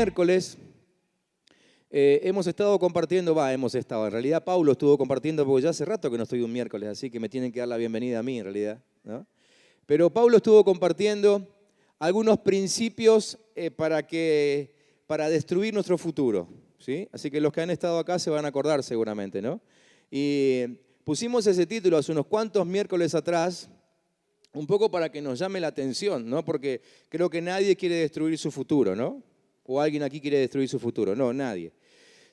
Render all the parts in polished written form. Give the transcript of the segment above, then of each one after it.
miércoles hemos estado compartiendo, en realidad Paulo estuvo compartiendo, porque ya hace rato que no estoy un miércoles, así que me tienen que dar la bienvenida a mí en realidad, ¿no? Pero Paulo estuvo compartiendo algunos principios para destruir nuestro futuro, ¿sí? Así que los que han estado acá se van a acordar seguramente, ¿no? Y pusimos ese título hace unos cuantos miércoles atrás, un poco para que nos llame la atención, ¿no? Porque creo que nadie quiere destruir su futuro, ¿no? ¿O alguien aquí quiere destruir su futuro? No, nadie.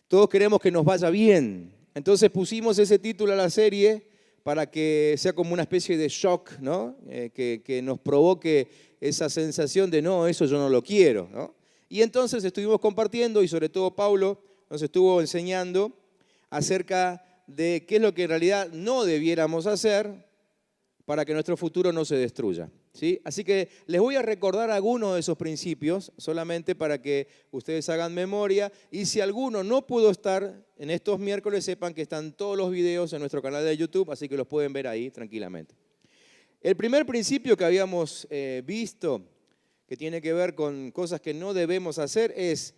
Todos queremos que nos vaya bien. Entonces pusimos ese título a la serie para que sea como una especie de shock, ¿no? Que nos provoque esa sensación de no, eso yo no lo quiero, ¿no? Y entonces estuvimos compartiendo y sobre todo Paulo nos estuvo enseñando acerca de qué es lo que en realidad no debiéramos hacer para que nuestro futuro no se destruya, ¿sí? Así que les voy a recordar algunos de esos principios, solamente para que ustedes hagan memoria. Y si alguno no pudo estar en estos miércoles, sepan que están todos los videos en nuestro canal de YouTube, así que los pueden ver ahí tranquilamente. El primer principio que habíamos visto, que tiene que ver con cosas que no debemos hacer, es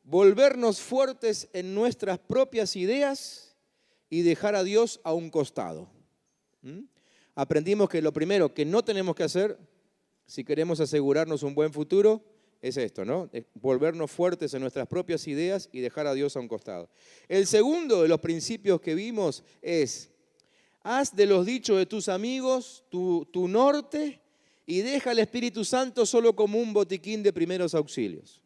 volvernos fuertes en nuestras propias ideas y dejar a Dios a un costado. Aprendimos que lo primero que no tenemos que hacer si queremos asegurarnos un buen futuro es esto, ¿no? Volvernos fuertes en nuestras propias ideas y dejar a Dios a un costado. El segundo de los principios que vimos es: haz de los dichos de tus amigos tu norte y deja al Espíritu Santo solo como un botiquín de primeros auxilios,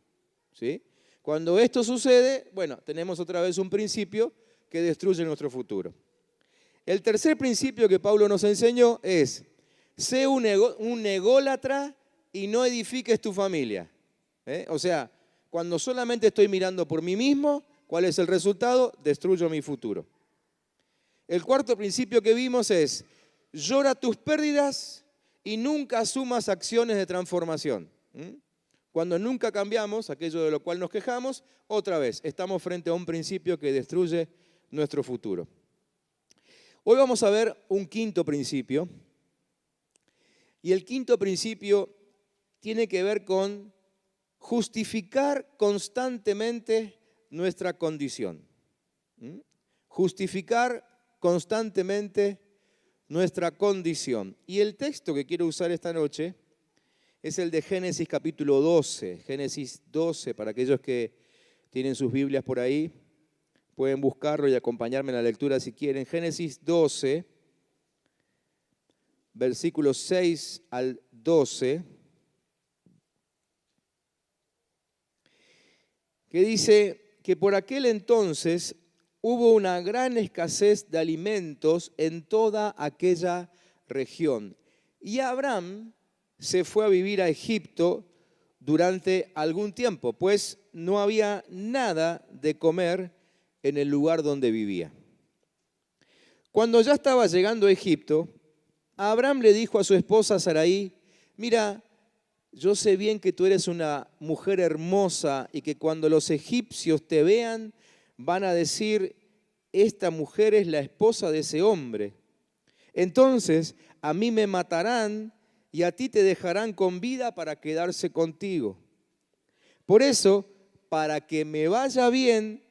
¿sí? Cuando esto sucede, bueno, tenemos otra vez un principio que destruye nuestro futuro. El tercer principio que Pablo nos enseñó es: sé un ególatra y no edifiques tu familia. O sea, cuando solamente estoy mirando por mí mismo, ¿cuál es el resultado? Destruyo mi futuro. El cuarto principio que vimos es: llora tus pérdidas y nunca asumas acciones de transformación. Cuando nunca cambiamos aquello de lo cual nos quejamos, otra vez estamos frente a un principio que destruye nuestro futuro. Hoy vamos a ver un quinto principio, y el quinto principio tiene que ver con justificar constantemente nuestra condición. Justificar constantemente nuestra condición. Y el texto que quiero usar esta noche es el de Génesis capítulo 12. Génesis 12, para aquellos que tienen sus Biblias por ahí, pueden buscarlo y acompañarme en la lectura si quieren. Génesis 12, versículos 6 al 12, que dice que por aquel entonces hubo una gran escasez de alimentos en toda aquella región. Y Abraham se fue a vivir a Egipto durante algún tiempo, pues no había nada de comer en el lugar donde vivía. Cuando ya estaba llegando a Egipto, Abraham le dijo a su esposa Sarai: mira, yo sé bien que tú eres una mujer hermosa y que cuando los egipcios te vean van a decir: esta mujer es la esposa de ese hombre. Entonces a mí me matarán y a ti te dejarán con vida para quedarse contigo. Por eso, para que me vaya bien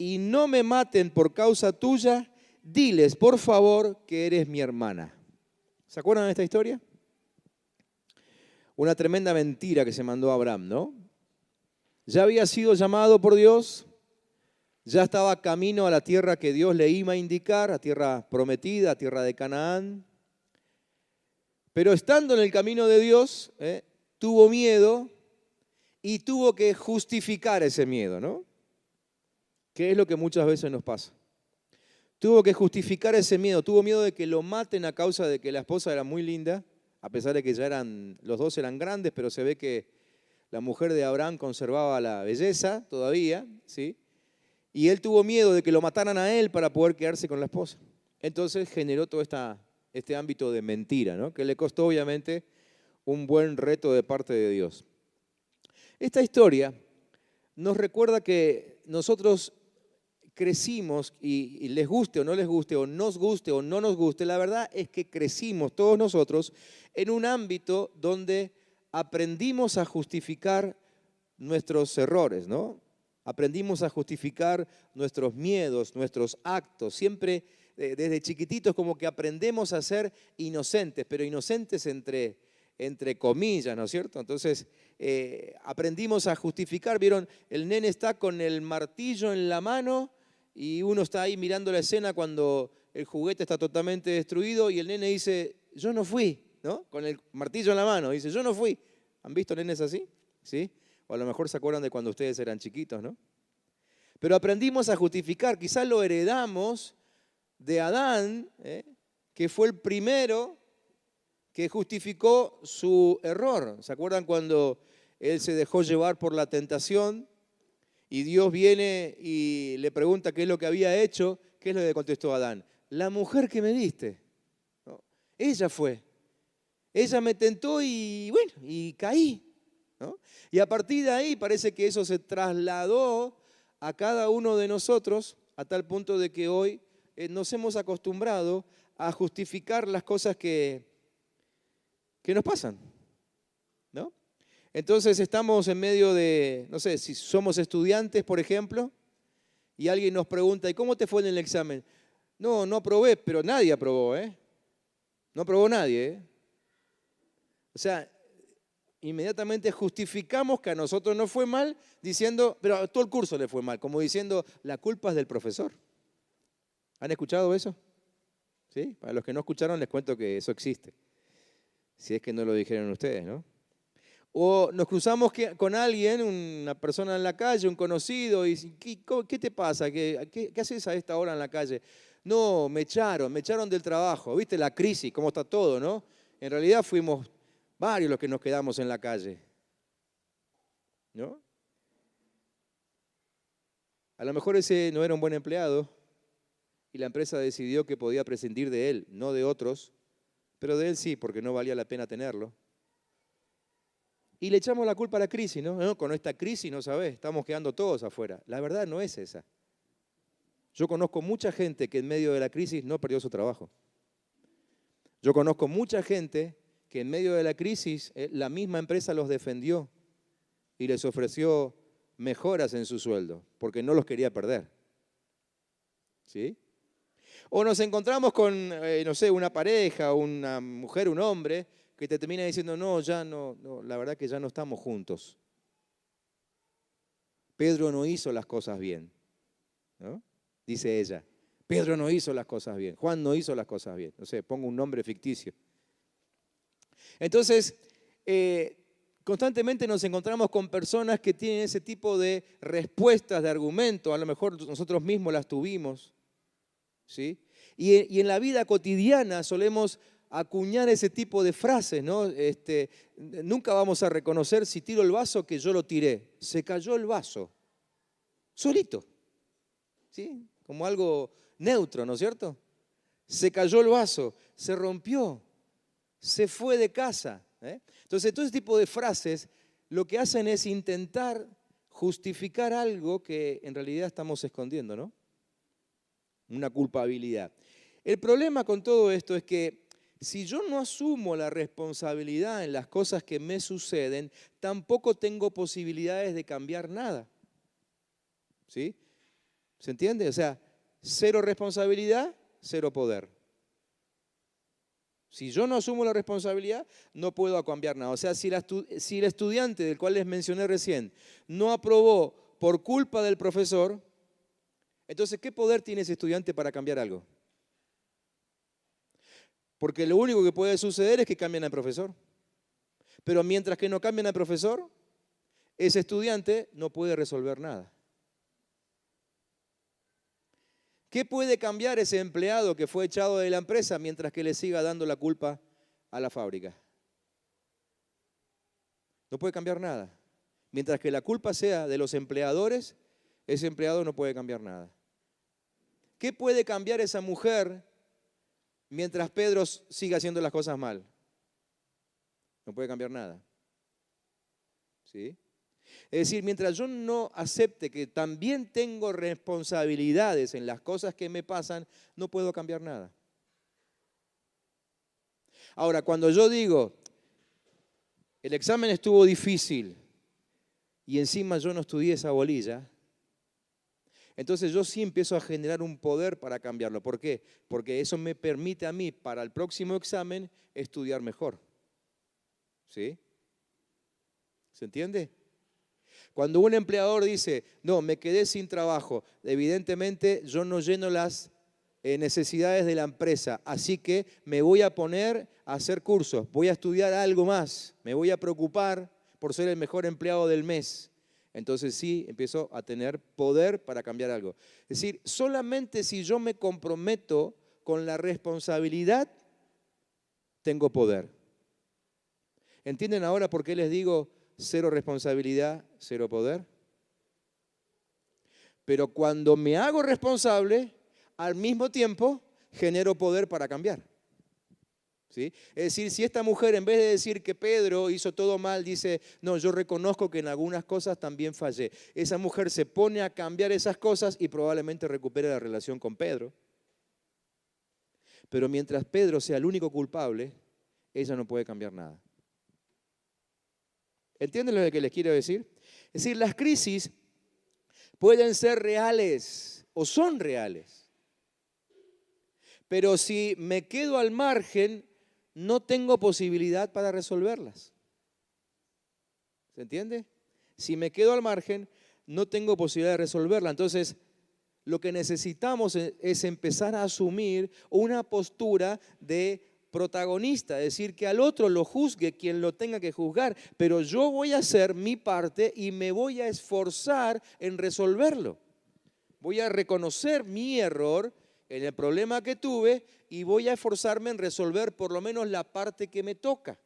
y no me maten por causa tuya, diles por favor que eres mi hermana. ¿Se acuerdan de esta historia? Una tremenda mentira que se mandó a Abraham, ¿no? Ya había sido llamado por Dios, ya estaba camino a la tierra que Dios le iba a indicar, a tierra prometida, a tierra de Canaán. Pero estando en el camino de Dios, tuvo miedo y tuvo que justificar ese miedo, ¿no? ¿Qué es lo que muchas veces nos pasa? Tuvo que justificar ese miedo, tuvo miedo de que lo maten a causa de que la esposa era muy linda, a pesar de que los dos eran grandes, pero se ve que la mujer de Abraham conservaba la belleza todavía, ¿sí? Y él tuvo miedo de que lo mataran a él para poder quedarse con la esposa. Entonces generó todo este ámbito de mentira, ¿no? Que le costó obviamente un buen reto de parte de Dios. Esta historia nos recuerda que nosotros crecimos, y les guste o no les guste, o nos guste o no nos guste, la verdad es que crecimos todos nosotros en un ámbito donde aprendimos a justificar nuestros errores, ¿no? Aprendimos a justificar nuestros miedos, nuestros actos. Siempre desde chiquititos como que aprendemos a ser inocentes, pero inocentes entre comillas, ¿no es cierto? Entonces aprendimos a justificar. ¿Vieron? El nene está con el martillo en la mano y uno está ahí mirando la escena cuando el juguete está totalmente destruido y el nene dice, yo no fui, ¿no? Con el martillo en la mano, dice, yo no fui. ¿Han visto nenes así? ¿Sí? O a lo mejor se acuerdan de cuando ustedes eran chiquitos, ¿no? Pero aprendimos a justificar, quizás lo heredamos de Adán, que fue el primero que justificó su error. ¿Se acuerdan cuando él se dejó llevar por la tentación y Dios viene y le pregunta qué es lo que había hecho? ¿Qué es lo que contestó Adán? La mujer que me diste. ¿No? Ella fue. Ella me tentó y bueno, y caí. ¿No? Y a partir de ahí parece que eso se trasladó a cada uno de nosotros a tal punto de que hoy nos hemos acostumbrado a justificar las cosas que nos pasan, ¿no? Entonces estamos en medio de, no sé, si somos estudiantes, por ejemplo, y alguien nos pregunta, ¿y cómo te fue en el examen? No, no aprobé, pero nadie aprobó, ¿eh? No aprobó nadie, ¿eh? O sea, inmediatamente justificamos que a nosotros nos fue mal diciendo, pero a todo el curso le fue mal, como diciendo, la culpa es del profesor. ¿Han escuchado eso? ¿Sí? Para los que no escucharon les cuento que eso existe. Si es que no lo dijeron ustedes, ¿no? O nos cruzamos con alguien, una persona en la calle, un conocido, y dice, ¿qué te pasa? ¿Qué haces a esta hora en la calle? No, me echaron del trabajo. ¿Viste la crisis? ¿Cómo está todo, no? En realidad fuimos varios los que nos quedamos en la calle, ¿no? A lo mejor ese no era un buen empleado y la empresa decidió que podía prescindir de él, no de otros, pero de él sí, porque no valía la pena tenerlo. Y le echamos la culpa a la crisis, ¿no? No, con esta crisis, no sabés, estamos quedando todos afuera. La verdad no es esa. Yo conozco mucha gente que en medio de la crisis no perdió su trabajo. Yo conozco mucha gente que en medio de la crisis la misma empresa los defendió y les ofreció mejoras en su sueldo, porque no los quería perder. ¿Sí? O nos encontramos con, no sé, una pareja, una mujer, un hombre, que te termina diciendo, no, ya no, la verdad que ya no estamos juntos. Pedro no hizo las cosas bien, ¿no? Dice ella. Pedro no hizo las cosas bien. Juan no hizo las cosas bien. No sé, pongo un nombre ficticio. Entonces, constantemente nos encontramos con personas que tienen ese tipo de respuestas, de argumentos. A lo mejor nosotros mismos las tuvimos, ¿sí? Y en la vida cotidiana solemos acuñar ese tipo de frases, ¿no? Nunca vamos a reconocer si tiro el vaso que yo lo tiré. Se cayó el vaso, solito, ¿sí? Como algo neutro, ¿no es cierto? Se cayó el vaso, se rompió, se fue de casa. Entonces, todo ese tipo de frases lo que hacen es intentar justificar algo que en realidad estamos escondiendo, ¿no? Una culpabilidad. El problema con todo esto es que si yo no asumo la responsabilidad en las cosas que me suceden, tampoco tengo posibilidades de cambiar nada. ¿Sí? ¿Se entiende? O sea, cero responsabilidad, cero poder. Si yo no asumo la responsabilidad, no puedo cambiar nada. O sea, si el estudiante del cual les mencioné recién no aprobó por culpa del profesor, entonces, ¿qué poder tiene ese estudiante para cambiar algo? Porque lo único que puede suceder es que cambien al profesor. Pero mientras que no cambien al profesor, ese estudiante no puede resolver nada. ¿Qué puede cambiar ese empleado que fue echado de la empresa mientras que le siga dando la culpa a la fábrica? No puede cambiar nada. Mientras que la culpa sea de los empleadores, ese empleado no puede cambiar nada. ¿Qué puede cambiar esa mujer mientras Pedro siga haciendo las cosas mal? No puede cambiar nada. ¿Sí? Es decir, mientras yo no acepte que también tengo responsabilidades en las cosas que me pasan, no puedo cambiar nada. Ahora, cuando yo digo, el examen estuvo difícil y encima yo no estudié esa bolilla, entonces yo sí empiezo a generar un poder para cambiarlo. ¿Por qué? Porque eso me permite a mí para el próximo examen estudiar mejor. ¿Sí? ¿Se entiende? Cuando un empleador dice, no, me quedé sin trabajo, evidentemente yo no lleno las necesidades de la empresa, así que me voy a poner a hacer cursos, voy a estudiar algo más, me voy a preocupar por ser el mejor empleado del mes. Entonces sí, empiezo a tener poder para cambiar algo. Es decir, solamente si yo me comprometo con la responsabilidad, tengo poder. ¿Entienden ahora por qué les digo cero responsabilidad, cero poder? Pero cuando me hago responsable, al mismo tiempo genero poder para cambiar. ¿Sí? Es decir, si esta mujer en vez de decir que Pedro hizo todo mal, dice, no, yo reconozco que en algunas cosas también fallé. Esa mujer se pone a cambiar esas cosas y probablemente recupere la relación con Pedro. Pero mientras Pedro sea el único culpable, ella no puede cambiar nada. ¿Entienden lo que les quiero decir? Es decir, las crisis pueden ser reales o son reales. Pero si me quedo al margen, no tengo posibilidad para resolverlas. ¿Se entiende? Si me quedo al margen, no tengo posibilidad de resolverla. Entonces, lo que necesitamos es empezar a asumir una postura de protagonista, es decir, que al otro lo juzgue quien lo tenga que juzgar, pero yo voy a hacer mi parte y me voy a esforzar en resolverlo. Voy a reconocer mi error en el problema que tuve y voy a esforzarme en resolver por lo menos la parte que me toca.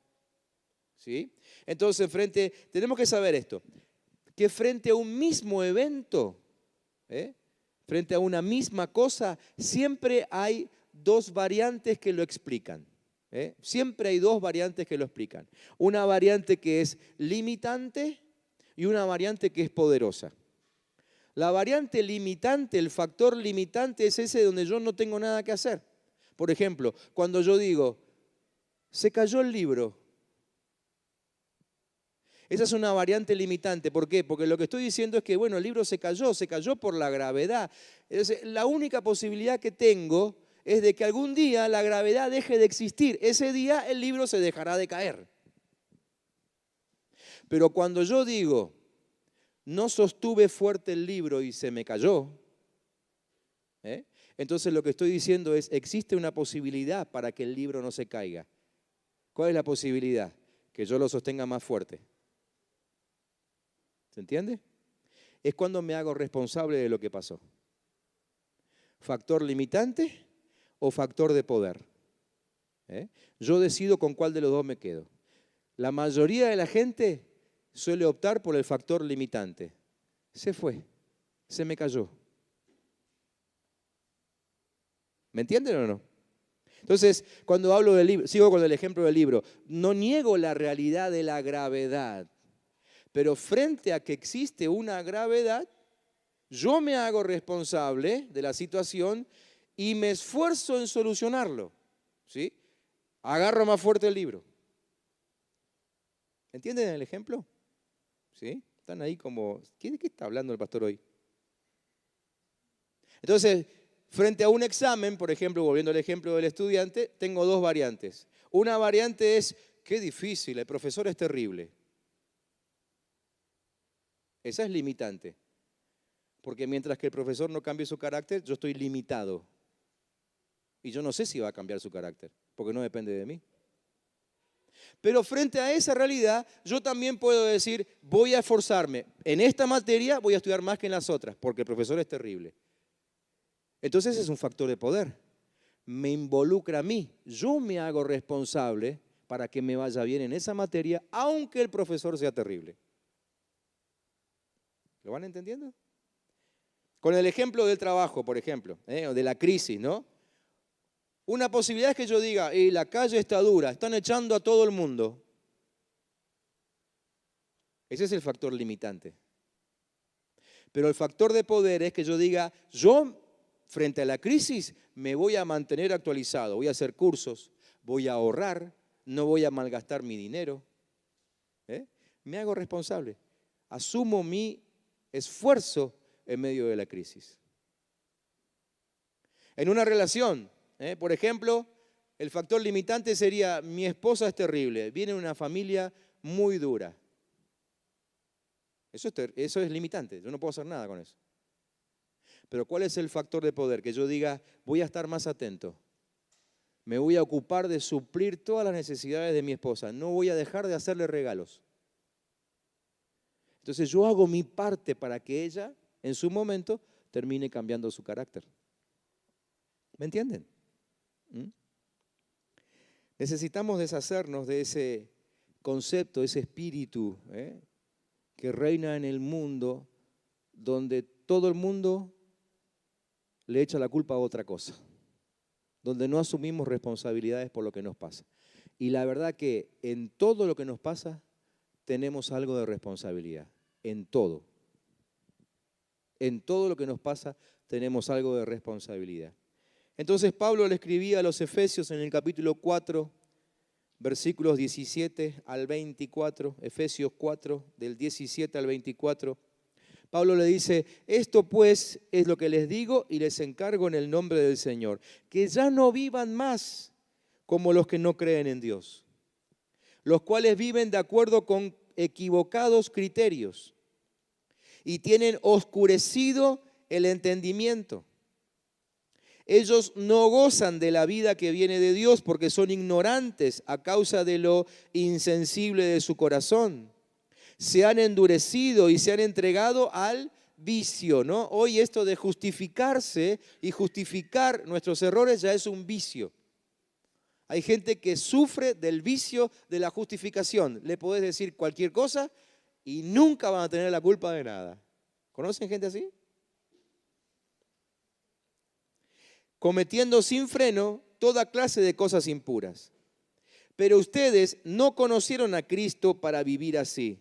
¿Sí? Entonces, tenemos que saber esto, que frente a un mismo evento, frente a una misma cosa, siempre hay dos variantes que lo explican. Siempre hay dos variantes que lo explican. Una variante que es limitante y una variante que es poderosa. La variante limitante, el factor limitante es ese donde yo no tengo nada que hacer. Por ejemplo, cuando yo digo, se cayó el libro. Esa es una variante limitante. ¿Por qué? Porque lo que estoy diciendo es que, bueno, el libro se cayó por la gravedad. Entonces, la única posibilidad que tengo es de que algún día la gravedad deje de existir. Ese día el libro se dejará de caer. Pero cuando yo digo, no sostuve fuerte el libro y se me cayó, entonces lo que estoy diciendo es, existe una posibilidad para que el libro no se caiga. ¿Cuál es la posibilidad? Que yo lo sostenga más fuerte. ¿Se entiende? Es cuando me hago responsable de lo que pasó. ¿Factor limitante o factor de poder? Yo decido con cuál de los dos me quedo. La mayoría de la gente suele optar por el factor limitante. Se fue, se me cayó. ¿Me entienden o no? Entonces, cuando hablo del libro, sigo con el ejemplo del libro, no niego la realidad de la gravedad, pero frente a que existe una gravedad, yo me hago responsable de la situación y me esfuerzo en solucionarlo. ¿Sí? Agarro más fuerte el libro. ¿Entienden el ejemplo? ¿Sí? Están ahí como, ¿de qué está hablando el pastor hoy? Entonces, frente a un examen, por ejemplo, volviendo al ejemplo del estudiante, tengo dos variantes. Una variante es, qué difícil, el profesor es terrible. Esa es limitante. Porque mientras que el profesor no cambie su carácter, yo estoy limitado. Y yo no sé si va a cambiar su carácter, porque no depende de mí. Pero frente a esa realidad, yo también puedo decir, voy a esforzarme. En esta materia voy a estudiar más que en las otras, porque el profesor es terrible. Entonces es un factor de poder. Me involucra a mí. Yo me hago responsable para que me vaya bien en esa materia, aunque el profesor sea terrible. ¿Lo van entendiendo? Con el ejemplo del trabajo, por ejemplo, o de la crisis, ¿no? Una posibilidad es que yo diga, la calle está dura, están echando a todo el mundo. Ese es el factor limitante. Pero el factor de poder es que yo diga, yo frente a la crisis me voy a mantener actualizado, voy a hacer cursos, voy a ahorrar, no voy a malgastar mi dinero. Me hago responsable. asumo mi esfuerzo en medio de la crisis. En una relación, por ejemplo, el factor limitante sería: mi esposa es terrible, viene de una familia muy dura. Eso es limitante, yo no puedo hacer nada con eso. Pero ¿cuál es el factor de poder? Que yo diga, voy a estar más atento. Me voy a ocupar de suplir todas las necesidades de mi esposa. No voy a dejar de hacerle regalos. Entonces yo hago mi parte para que ella, en su momento, termine cambiando su carácter. ¿Me entienden? Necesitamos deshacernos de ese concepto, ese espíritu que reina en el mundo, donde todo el mundo le echa la culpa a otra cosa, donde no asumimos responsabilidades por lo que nos pasa. Y la verdad que en todo lo que nos pasa tenemos algo de responsabilidad, en todo. En todo lo que nos pasa tenemos algo de responsabilidad. Entonces Pablo le escribía a los Efesios en el capítulo 4, versículos 17 al 24, Efesios 4, del 17 al 24. Pablo le dice, esto pues es lo que les digo y les encargo en el nombre del Señor, que ya no vivan más como los que no creen en Dios, los cuales viven de acuerdo con equivocados criterios y tienen oscurecido el entendimiento. Ellos no gozan de la vida que viene de Dios porque son ignorantes a causa de lo insensible de su corazón. Se han endurecido y se han entregado al vicio, ¿no? Hoy esto de justificarse y justificar nuestros errores ya es un vicio. Hay gente que sufre del vicio de la justificación. Le podés decir cualquier cosa y nunca van a tener la culpa de nada. ¿Conocen gente así? Cometiendo sin freno toda clase de cosas impuras. Pero ustedes no conocieron a Cristo para vivir así.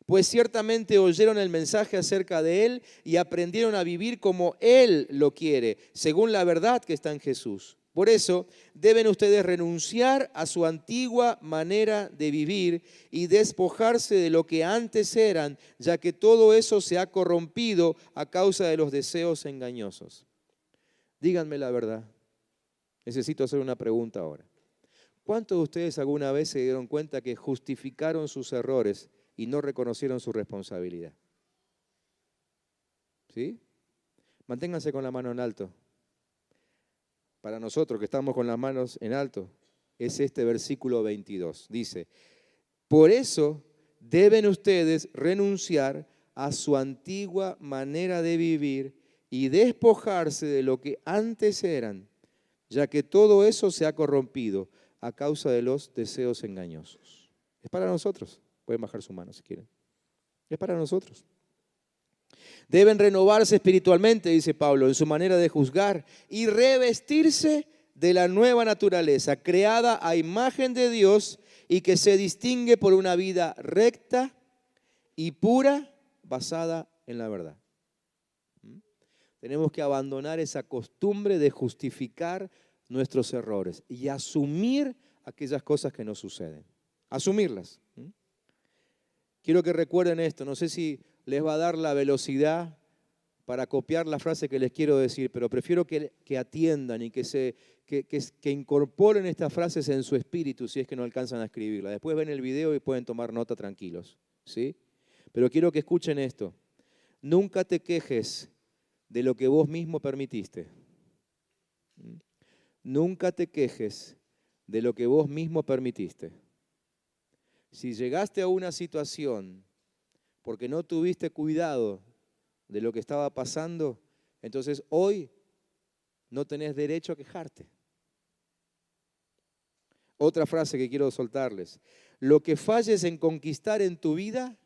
Pues ciertamente oyeron el mensaje acerca de Él y aprendieron a vivir como Él lo quiere, según la verdad que está en Jesús. Por eso deben ustedes renunciar a su antigua manera de vivir y despojarse de lo que antes eran, ya que todo eso se ha corrompido a causa de los deseos engañosos. Díganme la verdad. Necesito hacer una pregunta ahora. ¿Cuántos de ustedes alguna vez se dieron cuenta que justificaron sus errores y no reconocieron su responsabilidad? ¿Sí? Manténganse con la mano en alto. Para nosotros que estamos con las manos en alto, es este versículo 22. Dice, por eso deben ustedes renunciar a su antigua manera de vivir y despojarse de lo que antes eran, ya que todo eso se ha corrompido a causa de los deseos engañosos. Es para nosotros. Pueden bajar su mano si quieren. Es para nosotros. Deben renovarse espiritualmente, dice Pablo, en su manera de juzgar y revestirse de la nueva naturaleza, creada a imagen de Dios y que se distingue por una vida recta y pura, basada en la verdad. Tenemos que abandonar esa costumbre de justificar nuestros errores y asumir aquellas cosas que nos suceden. Asumirlas. Quiero que recuerden esto, no sé si les va a dar la velocidad para copiar la frase que les quiero decir, pero prefiero que atiendan y que incorporen estas frases en su espíritu si es que no alcanzan a escribirla. Después ven el video y pueden tomar nota tranquilos, ¿sí? Pero quiero que escuchen esto. Nunca te quejes de lo que vos mismo permitiste. Nunca te quejes de lo que vos mismo permitiste. Si llegaste a una situación porque no tuviste cuidado de lo que estaba pasando, entonces hoy no tenés derecho a quejarte. Otra frase que quiero soltarles. Lo que falles en conquistar en tu vida,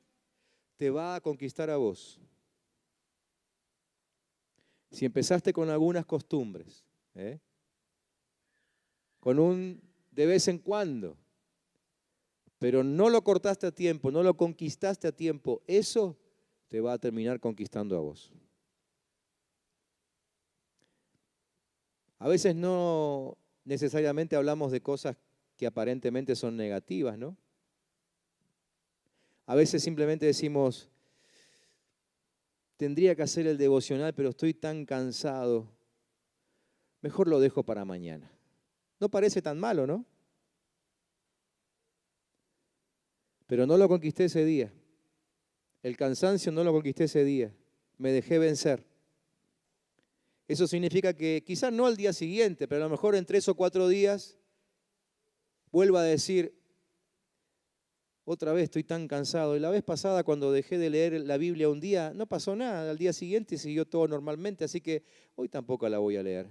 te va a conquistar a vos. Si empezaste con algunas costumbres, con un de vez en cuando, pero no lo cortaste a tiempo, no lo conquistaste a tiempo, eso te va a terminar conquistando a vos. A veces no necesariamente hablamos de cosas que aparentemente son negativas, ¿no? A veces simplemente decimos, tendría que hacer el devocional, pero estoy tan cansado. Mejor lo dejo para mañana. No parece tan malo, ¿no? Pero no lo conquisté ese día. El cansancio no lo conquisté ese día. Me dejé vencer. Eso significa que quizás no al día siguiente, pero a lo mejor en 3 o 4 días vuelva a decir, otra vez estoy tan cansado. Y la vez pasada cuando dejé de leer la Biblia un día, no pasó nada. Al día siguiente siguió todo normalmente, así que hoy tampoco la voy a leer.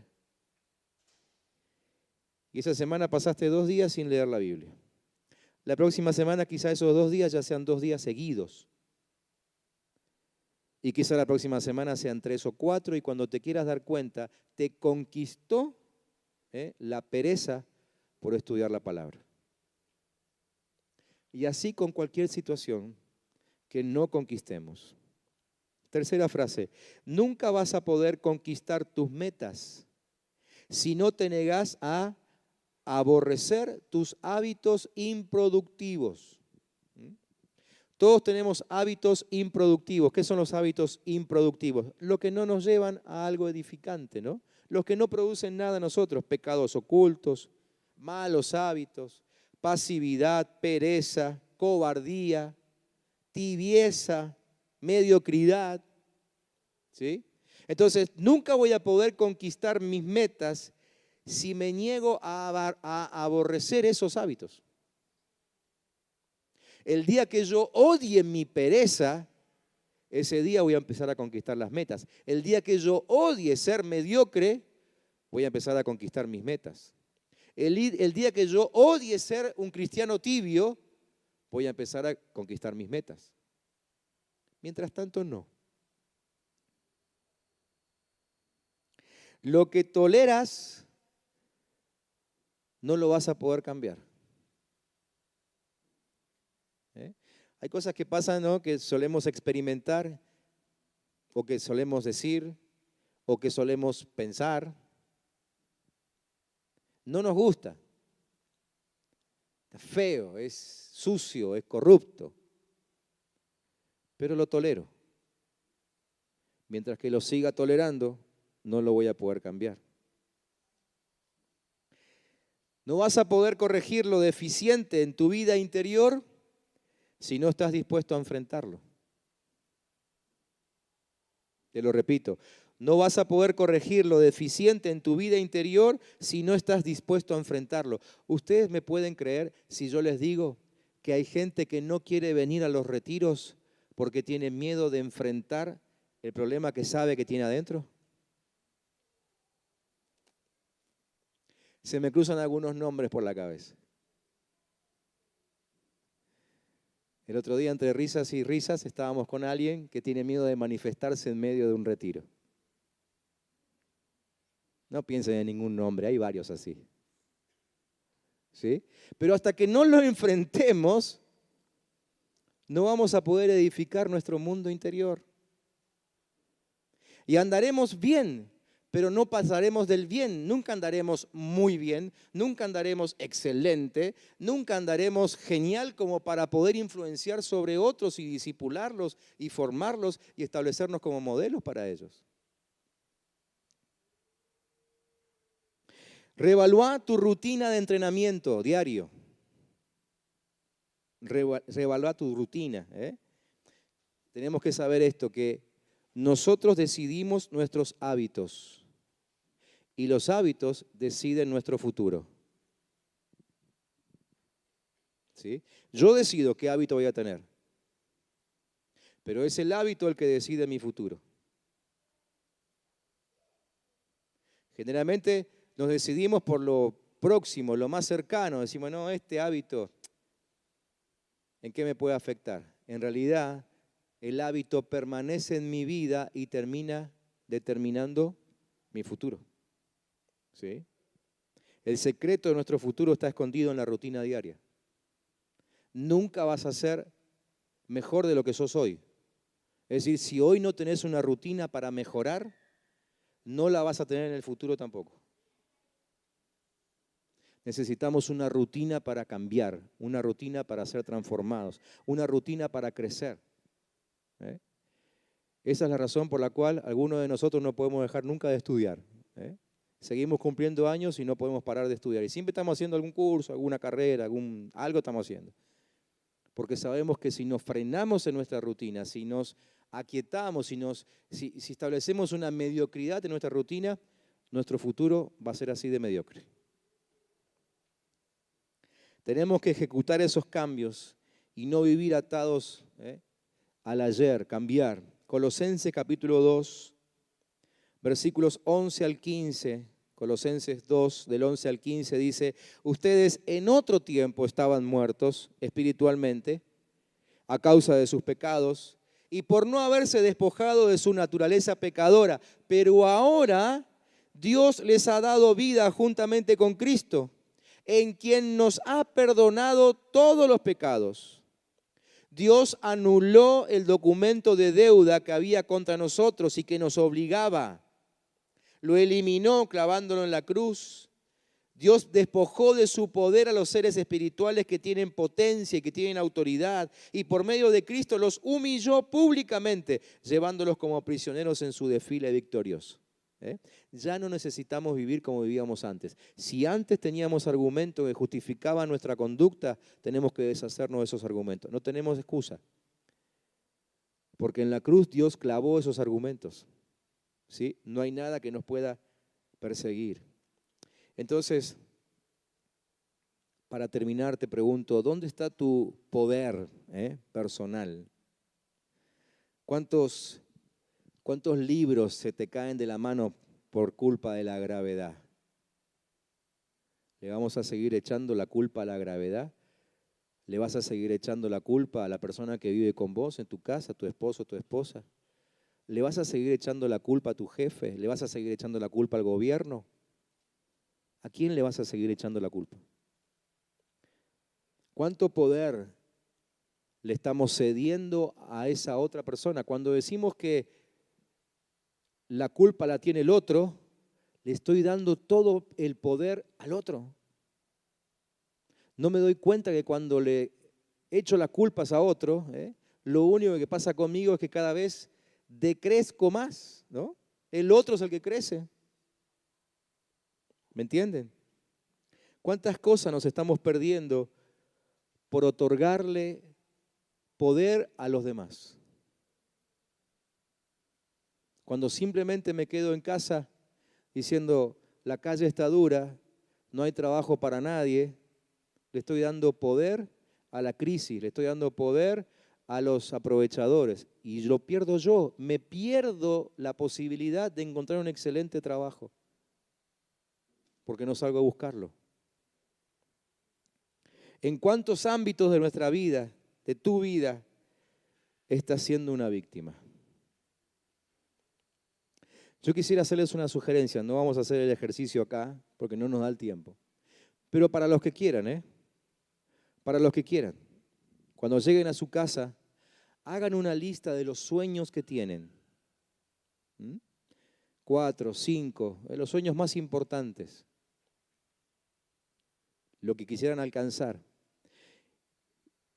Y esa semana pasaste 2 días sin leer la Biblia. La próxima semana quizá esos 2 días ya sean 2 días seguidos. Y quizá la próxima semana sean 3 o 4 y cuando te quieras dar cuenta, te conquistó la pereza por estudiar la palabra. Y así con cualquier situación que no conquistemos. Tercera frase, nunca vas a poder conquistar tus metas si no te negás a aborrecer tus hábitos improductivos. Todos tenemos hábitos improductivos. ¿Qué son los hábitos improductivos? Los que no nos llevan a algo edificante, ¿no? Los que no producen nada a nosotros, pecados ocultos, malos hábitos, pasividad, pereza, cobardía, tibieza, mediocridad, ¿sí? Entonces, nunca voy a poder conquistar mis metas si me niego a aborrecer esos hábitos. El día que yo odie mi pereza, ese día voy a empezar a conquistar las metas. El día que yo odie ser mediocre, voy a empezar a conquistar mis metas. El día que yo odie ser un cristiano tibio, voy a empezar a conquistar mis metas. Mientras tanto, no. Lo que toleras, no lo vas a poder cambiar. Hay cosas que pasan, ¿no?, que solemos experimentar, o que solemos decir, o que solemos pensar. No nos gusta. Es feo, es sucio, es corrupto. Pero lo tolero. Mientras que lo siga tolerando, no lo voy a poder cambiar. No vas a poder corregir lo deficiente en tu vida interior si no estás dispuesto a enfrentarlo. Te lo repito, no vas a poder corregir lo deficiente en tu vida interior si no estás dispuesto a enfrentarlo. Ustedes me pueden creer si yo les digo que hay gente que no quiere venir a los retiros porque tiene miedo de enfrentar el problema que sabe que tiene adentro. Se me cruzan algunos nombres por la cabeza. El otro día, entre risas y risas, estábamos con alguien que tiene miedo de manifestarse en medio de un retiro. No piensen en ningún nombre, hay varios así. ¿Sí? Pero hasta que no lo enfrentemos, no vamos a poder edificar nuestro mundo interior. Y andaremos bien, pero no pasaremos del bien. Nunca andaremos muy bien, nunca andaremos excelente, nunca andaremos genial como para poder influenciar sobre otros y discipularlos y formarlos y establecernos como modelos para ellos. Reevalúa tu rutina de entrenamiento diario. Reevalúa tu rutina. Tenemos que saber esto, que nosotros decidimos nuestros hábitos. Y los hábitos deciden nuestro futuro. ¿Sí? Yo decido qué hábito voy a tener. Pero es el hábito el que decide mi futuro. Generalmente nos decidimos por lo próximo, lo más cercano. Decimos, no, este hábito, ¿en qué me puede afectar? En realidad, el hábito permanece en mi vida y termina determinando mi futuro. ¿Sí? El secreto de nuestro futuro está escondido en la rutina diaria. Nunca vas a ser mejor de lo que sos hoy. Es decir, si hoy no tenés una rutina para mejorar, no la vas a tener en el futuro tampoco. Necesitamos una rutina para cambiar, una rutina para ser transformados, una rutina para crecer. ¿Eh? Esa es la razón por la cual algunos de nosotros no podemos dejar nunca de estudiar. ¿Eh? Seguimos cumpliendo años y no podemos parar de estudiar. Y siempre estamos haciendo algún curso, alguna carrera, algo estamos haciendo. Porque sabemos que si nos frenamos en nuestra rutina, si nos aquietamos, si establecemos una mediocridad en nuestra rutina, nuestro futuro va a ser así de mediocre. Tenemos que ejecutar esos cambios y no vivir atados al ayer, cambiar. Colosenses capítulo 2, versículos 11 al 15. Colosenses 2, del 11 al 15 dice, ustedes en otro tiempo estaban muertos espiritualmente a causa de sus pecados y por no haberse despojado de su naturaleza pecadora, pero ahora Dios les ha dado vida juntamente con Cristo, en quien nos ha perdonado todos los pecados. Dios anuló el documento de deuda que había contra nosotros y que nos obligaba. Lo eliminó clavándolo en la cruz. Dios despojó de su poder a los seres espirituales que tienen potencia y que tienen autoridad, y por medio de Cristo los humilló públicamente, llevándolos como prisioneros en su desfile victorioso. Ya no necesitamos vivir como vivíamos antes. Si antes teníamos argumentos que justificaban nuestra conducta, tenemos que deshacernos de esos argumentos. No tenemos excusa, porque en la cruz Dios clavó esos argumentos. ¿Sí? No hay nada que nos pueda perseguir. Entonces, para terminar, te pregunto, ¿dónde está tu poder personal? ¿Cuántos libros se te caen de la mano por culpa de la gravedad? ¿Le vamos a seguir echando la culpa a la gravedad? ¿Le vas a seguir echando la culpa a la persona que vive con vos en tu casa, tu esposo, tu esposa? ¿Le vas a seguir echando la culpa a tu jefe? ¿Le vas a seguir echando la culpa al gobierno? ¿A quién le vas a seguir echando la culpa? ¿Cuánto poder le estamos cediendo a esa otra persona? Cuando decimos que la culpa la tiene el otro, le estoy dando todo el poder al otro. No me doy cuenta que cuando le echo las culpas a otro, lo único que pasa conmigo es que cada vez decrezco más, ¿no? El otro es el que crece. ¿Me entienden? ¿Cuántas cosas nos estamos perdiendo por otorgarle poder a los demás? Cuando simplemente me quedo en casa diciendo, la calle está dura, no hay trabajo para nadie, le estoy dando poder a la crisis, le estoy dando poder a los aprovechadores y lo pierdo yo, me pierdo la posibilidad de encontrar un excelente trabajo porque no salgo a buscarlo. ¿En cuántos ámbitos de nuestra vida, de tu vida, estás siendo una víctima? Yo quisiera hacerles una sugerencia, no vamos a hacer el ejercicio acá porque no nos da el tiempo, pero para los que quieran, para los que quieran, cuando lleguen a su casa, hagan una lista de los sueños que tienen. 4, 5, los sueños más importantes, lo que quisieran alcanzar.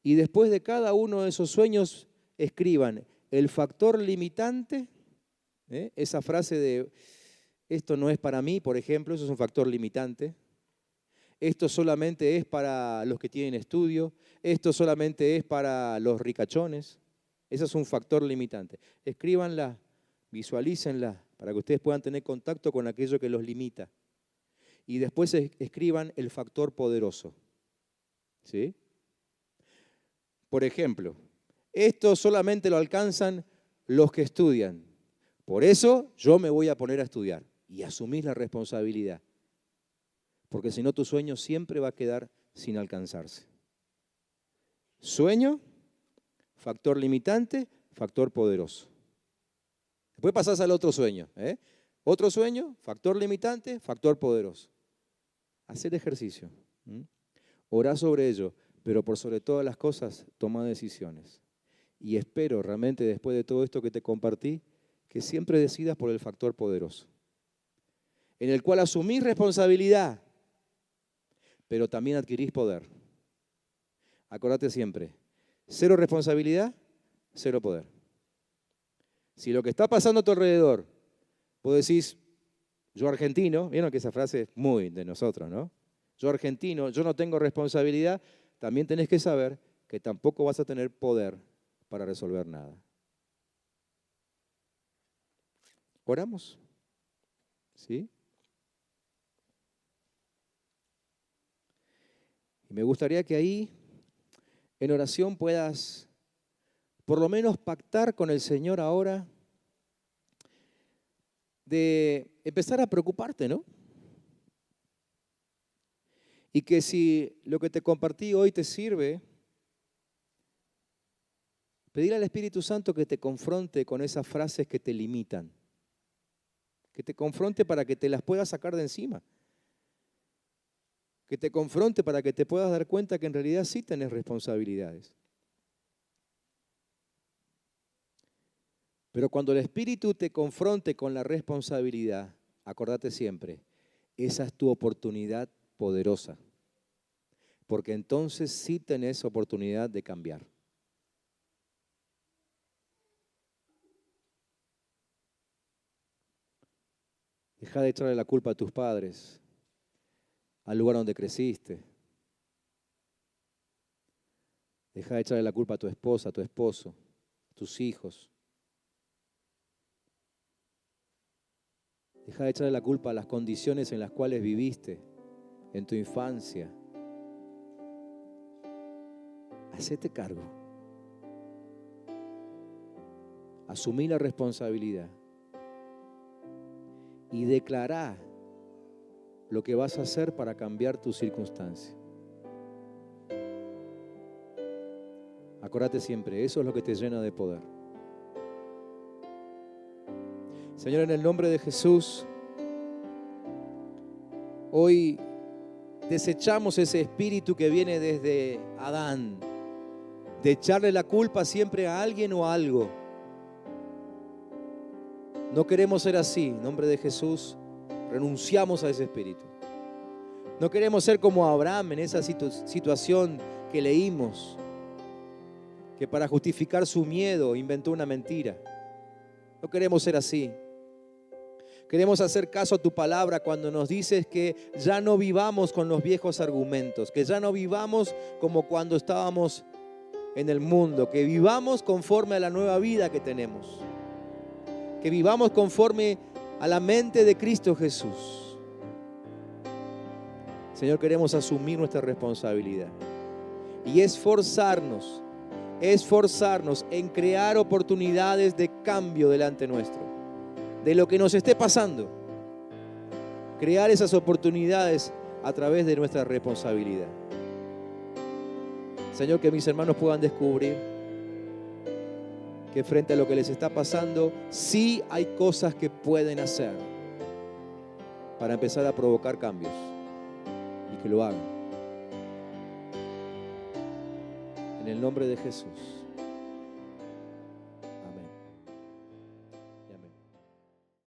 Y después de cada uno de esos sueños, escriban el factor limitante, esa frase de esto no es para mí, por ejemplo, eso es un factor limitante. Esto solamente es para los que tienen estudio, esto solamente es para los ricachones. Ese es un factor limitante. Escríbanla, visualícenla, para que ustedes puedan tener contacto con aquello que los limita. Y después escriban el factor poderoso. ¿Sí? Por ejemplo, esto solamente lo alcanzan los que estudian. Por eso yo me voy a poner a estudiar y asumir la responsabilidad. Porque si no, tu sueño siempre va a quedar sin alcanzarse. Sueño, factor limitante, factor poderoso. Después pasás al otro sueño. Otro sueño, factor limitante, factor poderoso. Hacer ejercicio. Orá sobre ello, pero por sobre todas las cosas, toma decisiones. Y espero realmente después de todo esto que te compartí, que siempre decidas por el factor poderoso, en el cual asumís responsabilidad, pero también adquirís poder. Acordate siempre, 0 responsabilidad, 0 poder. Si lo que está pasando a tu alrededor, vos decís, yo argentino, vieron que esa frase es muy de nosotros, ¿no? Yo argentino, yo no tengo responsabilidad, también tenés que saber que tampoco vas a tener poder para resolver nada. ¿Oramos? ¿Sí? Y me gustaría que ahí, en oración, puedas por lo menos pactar con el Señor ahora de empezar a preocuparte, ¿no? Y que si lo que te compartí hoy te sirve, pedir al Espíritu Santo que te confronte con esas frases que te limitan, que te confronte para que te las puedas sacar de encima, que te confronte para que te puedas dar cuenta que en realidad sí tenés responsabilidades. Pero cuando el Espíritu te confronte con la responsabilidad, acordate siempre, esa es tu oportunidad poderosa, porque entonces sí tenés oportunidad de cambiar. Deja de echarle la culpa a tus padres, al lugar donde creciste. Deja de echarle la culpa a tu esposa, a tu esposo, a tus hijos. Deja de echarle la culpa a las condiciones en las cuales viviste en tu infancia. Hacete cargo. Asumí la responsabilidad. Y declará lo que vas a hacer para cambiar tu circunstancia. Acordate siempre, eso es lo que te llena de poder. Señor, en el nombre de Jesús, hoy desechamos ese espíritu que viene desde Adán, de echarle la culpa siempre a alguien o a algo. No queremos ser así. En nombre de Jesús, renunciamos a ese espíritu. No queremos ser como Abraham en esa situación que leímos, que para justificar su miedo inventó una mentira. No queremos ser así. Queremos hacer caso a tu palabra cuando nos dices que ya no vivamos con los viejos argumentos, que ya no vivamos como cuando estábamos en el mundo, que vivamos conforme a la nueva vida que tenemos, que vivamos conforme a la mente de Cristo Jesús. Señor, queremos asumir nuestra responsabilidad y esforzarnos en crear oportunidades de cambio delante nuestro, de lo que nos esté pasando, crear esas oportunidades a través de nuestra responsabilidad. Señor, que mis hermanos puedan descubrir que frente a lo que les está pasando, sí hay cosas que pueden hacer para empezar a provocar cambios y que lo hagan. En el nombre de Jesús.